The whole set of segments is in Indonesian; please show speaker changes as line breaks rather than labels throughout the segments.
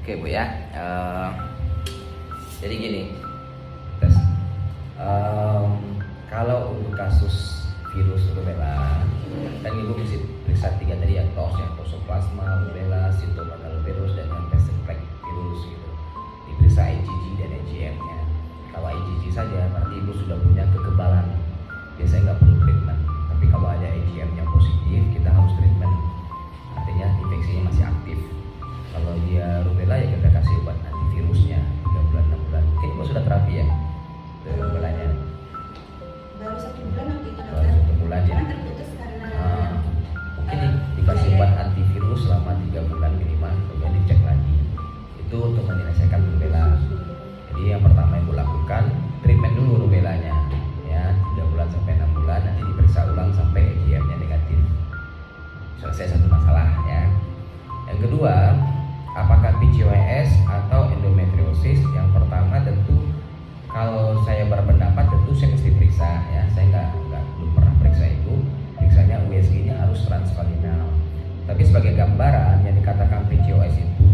Oke Bu ya. Jadi gini, tes. Kalau untuk kasus virus rubella, kan ibu mesti periksa 3 tadi ya, tos, yang toxoplasma, rubella, cytomegalovirus, dan yang pesiflex virus gitu. Diperiksa IgG dan IgM-nya. Kalau IgG saja, berarti ibu sudah punya kekebalan. Biasanya nggak perlu treatment. Tapi kalau ada IgM-nya positif, kita harus treatment. Artinya infeksinya masih aktif. Kalau dia rubella ya kita kasih obat antivirusnya 3 bulan 6 bulan. Mungkin ibu sudah terapi ya rubellanya.
Baru 1 bulan waktu itu
Baru
dokter.
1 bulan ya.
Karena terputus karena
Mungkin dikasih obat antivirus selama 3 bulan minimal, kemudian dicek lagi. Itu untuk menyelesaikan rubella. Jadi yang pertama ibu lakukan treatment dulu rubellanya ya, 3 bulan sampai 6 bulan, nanti diperiksa ulang sampai IgM-nya negatif. Selesai satu masalah ya. Yang kedua, apakah PCOS atau endometriosis? Yang pertama tentu kalau saya berpendapat tentu saya mesti periksa ya. Saya belum pernah periksa itu. Periksanya USG-nya harus transvaginal. Tapi sebagai gambaran yang dikatakan PCOS itu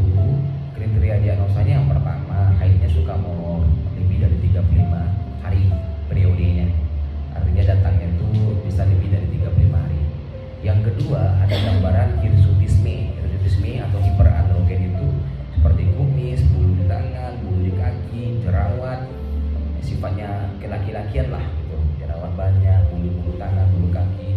kriteria diagnosanya yang pertama haidnya suka molor lebih dari 35 hari periodenya. Artinya datangnya itu bisa lebih dari 35 hari. Yang kedua ada gambaran hirsutisme atau hiperandrogen itu seperti kumis, bulu di tangan, bulu di kaki, jerawat, sifatnya laki-lakian lah gitu, jerawat banyak, bulu tangan, bulu kaki.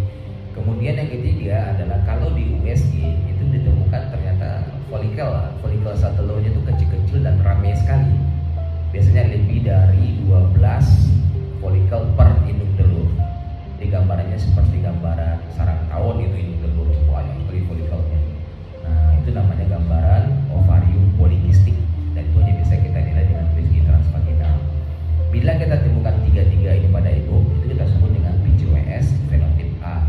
Kemudian yang ketiga adalah kalau di USG itu ditemukan ternyata folikel sel telurnya itu kecil-kecil dan ramai sekali. Biasanya lebih dari 12 folikel per induk telur. Di gambarannya seperti gambaran sarang tawon itu induk telur, banyak sekali folikelnya. Nah, itu namanya gambaran ovarium polikistik, dan itu hanya bisa kita nilai dengan USG transvaginal. Bila kita temukan 3 ini pada ibu, itu kita sebut dengan PCOS fenotip A.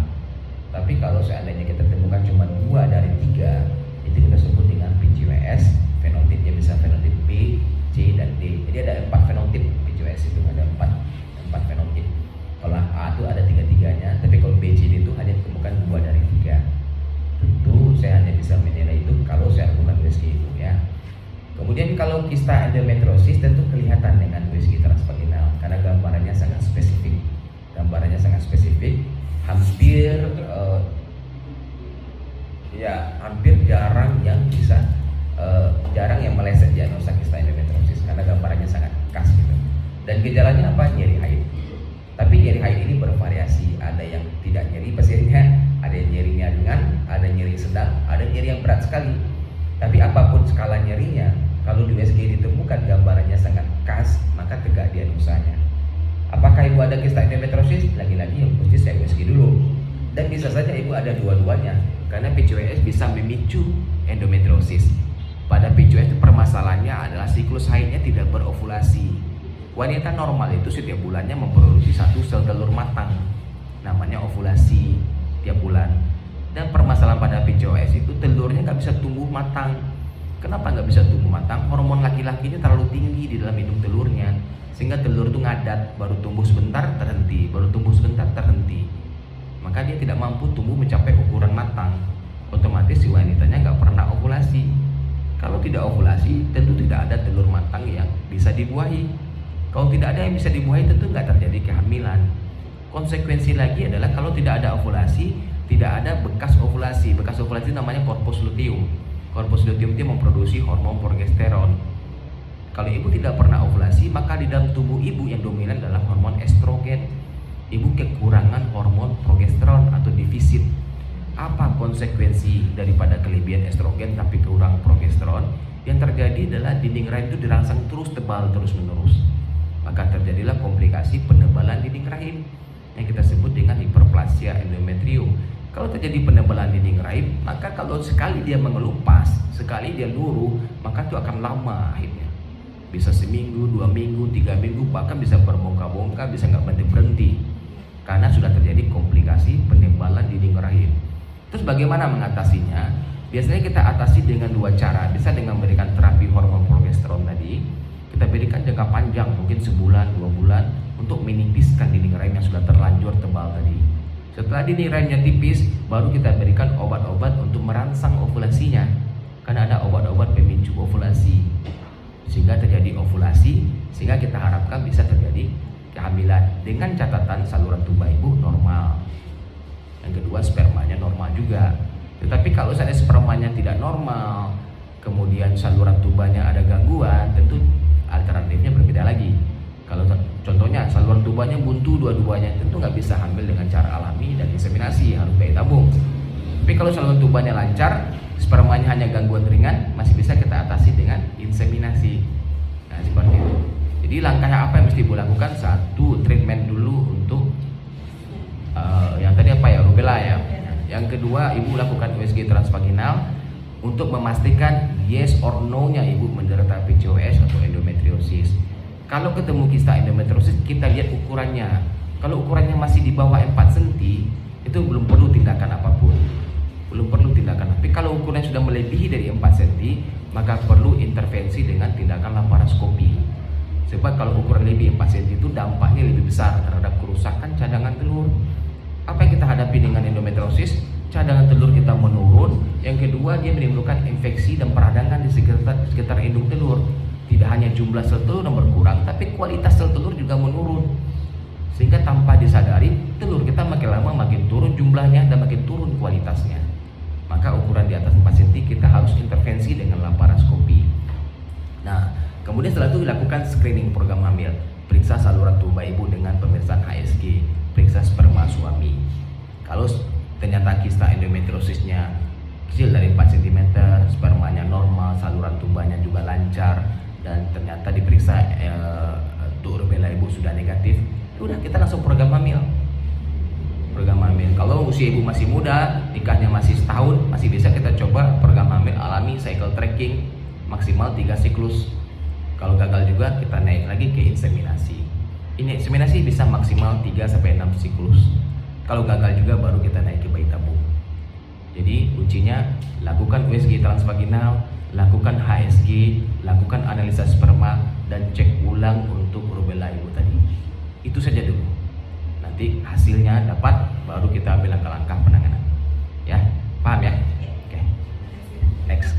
Tapi kalau seandainya kita temukan cuma 2 dari 3, itu kita sebut dengan PCOS fenotipnya bisa fenotip B, C, dan D. Jadi ada 4 fenotip PCOS itu, ada 4 fenotip. Kalau A itu ada 3-3-nya, tapi kalau B, C, D itu hanya ditemukan 2 dari 3. Tentu saya hanya bisa menilai itu kalau saya lakukan USG itu ya. Kemudian kalau kista endometriosis tentu kelihatan dengan USG transvaginal karena gambarannya sangat spesifik. Hampir jarang yang meleset diagnosa kista endometriosis karena gambarannya sangat khas gitu. Dan gejalanya apa? Nyeri haid. Tapi nyeri haid ini bervariasi, ada yang tidak nyeri pasiennya, ada yang nyerinya ringan, ada nyeri sedang, ada nyeri yang berat sekali. Tapi apapun skala nyerinya, kalau di USG ditemukan gambarannya sangat khas, maka tegak diagnosanya. Apakah ibu ada kista endometriosis? Lagi-lagi yang mesti saya USG dulu. Dan bisa saja ibu ada dua-duanya, karena PCOS bisa memicu endometriosis. Pada PCOS permasalahannya adalah siklus haidnya tidak berovulasi. Wanita normal itu setiap bulannya memproduksi 1 sel telur matang, namanya ovulasi tiap bulan. Dan permasalahan pada PCOS itu telurnya nggak bisa tumbuh matang. Kenapa nggak bisa tumbuh matang? Hormon laki-lakinya terlalu tinggi di dalam induk telurnya, sehingga telur itu ngadat, baru tumbuh sebentar terhenti, baru tumbuh sebentar terhenti. Maka dia tidak mampu tumbuh mencapai ukuran matang. Otomatis si wanitanya nggak pernah ovulasi. Kalau tidak ovulasi, tentu tidak ada telur matang yang bisa dibuahi. Kalau tidak ada yang bisa dibuahi, tentu nggak terjadi kehamilan. Konsekuensi lagi adalah kalau tidak ada ovulasi, tidak ada bekas ovulasi. Bekas ovulasi namanya corpus luteum. Corpus luteum itu memproduksi hormon progesteron. Kalau ibu tidak pernah ovulasi, maka di dalam tubuh ibu yang dominan adalah hormon estrogen. Ibu kekurangan hormon progesteron atau defisit. Apa konsekuensi daripada kelebihan estrogen tapi kurang progesteron? Yang terjadi adalah dinding rahim itu dirangsang tebal terus menerus. Maka terjadilah komplikasi penebalan dinding rahim yang kita sebut dengan hiperplasia endometrium. Kalau terjadi penebalan dinding rahim, maka kalau sekali dia mengelupas, sekali dia luruh, maka itu akan lama akhirnya. Bisa seminggu, 2 minggu, 3 minggu, bahkan bisa berbongkar-bongkar, bisa nggak berhenti karena sudah terjadi komplikasi penebalan dinding rahim. Terus bagaimana mengatasinya? Biasanya kita atasi dengan 2 cara. Bisa dengan memberikan terapi hormon progesteron tadi. Kita berikan jangka panjang, mungkin sebulan, 2 bulan, untuk menipiskan dinding rahim yang sudah terlanjur tebal tadi. Setelah dinding rahimnya tipis, baru kita berikan obat-obat untuk merangsang ovulasinya. Karena ada obat-obat pemicu ovulasi. inseminasi, sehingga kita harapkan bisa terjadi kehamilan dengan catatan saluran tuba ibu normal. Yang kedua, spermanya normal juga. Tetapi kalau seandainya spermanya tidak normal, kemudian saluran tubanya ada gangguan, tentu alternatifnya berbeda lagi. Kalau contohnya saluran tubanya buntu dua-duanya, tentu nggak bisa hamil dengan cara alami dan inseminasi, harus bayi tabung. Tapi kalau saluran tubanya lancar, spermanya hanya gangguan ringan, masih bisa kita atasi dengan inseminasi. Nah, seperti itu. Jadi langkahnya apa yang mesti ibu lakukan? Satu, treatment dulu untuk yang tadi apa ya, rubella ya. Yang kedua, ibu lakukan USG transvaginal untuk memastikan yes or no-nya ibu menderita PCOS atau endometriosis. Kalau ketemu kista endometriosis, kita lihat ukurannya. Kalau ukurannya masih di bawah 4 cm, itu belum perlu tindakan apapun. Belum perlu tindakan. Tapi kalau ukurannya sudah melebihi dari 4 cm, maka perlu intervensi dengan tindakan laparoskopi. Sebab kalau ukuran lebih 4 cm itu dampaknya lebih besar terhadap kerusakan cadangan telur. Apa yang kita hadapi dengan endometriosis? Cadangan telur kita menurun. Yang kedua, dia menimbulkan infeksi dan peradangan di sekitar indung telur. Tidak hanya jumlah sel telur yang berkurang, tapi kualitas sel telur juga menurun. Sehingga tanpa disadari, telur kita makin lama makin turun jumlahnya dan makin turun kualitasnya. Maka ukuran di atas 4 cm kita harus intervensi dengan laparoskopi. Nah, kemudian setelah itu dilakukan screening program hamil. Periksa saluran tuba ibu dengan pemeriksaan HSG, periksa sperma suami. Kalau ternyata kista endometriosisnya kecil dari 4 cm, spermanya normal, saluran tubanya juga lancar, dan ternyata diperiksa untuk rubella ibu sudah negatif, udah kita langsung program hamil. Program hamil. Kalau usia ibu masih muda, nikahnya masih setahun, masih bisa kita coba program hamil alami cycle tracking maksimal 3 siklus. Kalau gagal juga kita naik lagi ke inseminasi. Ini inseminasi bisa maksimal 3-6 siklus. Kalau gagal juga baru kita naik ke bayi tabung. Jadi kuncinya lakukan USG transvaginal, lakukan HSG, lakukan analisa sperma, dan cek ulang untuk rubella ibu tadi. Itu saja dulu. Nanti hasilnya dapat, baru kita ambil langkah-langkah penanganan. Ya, paham ya? Oke. Next.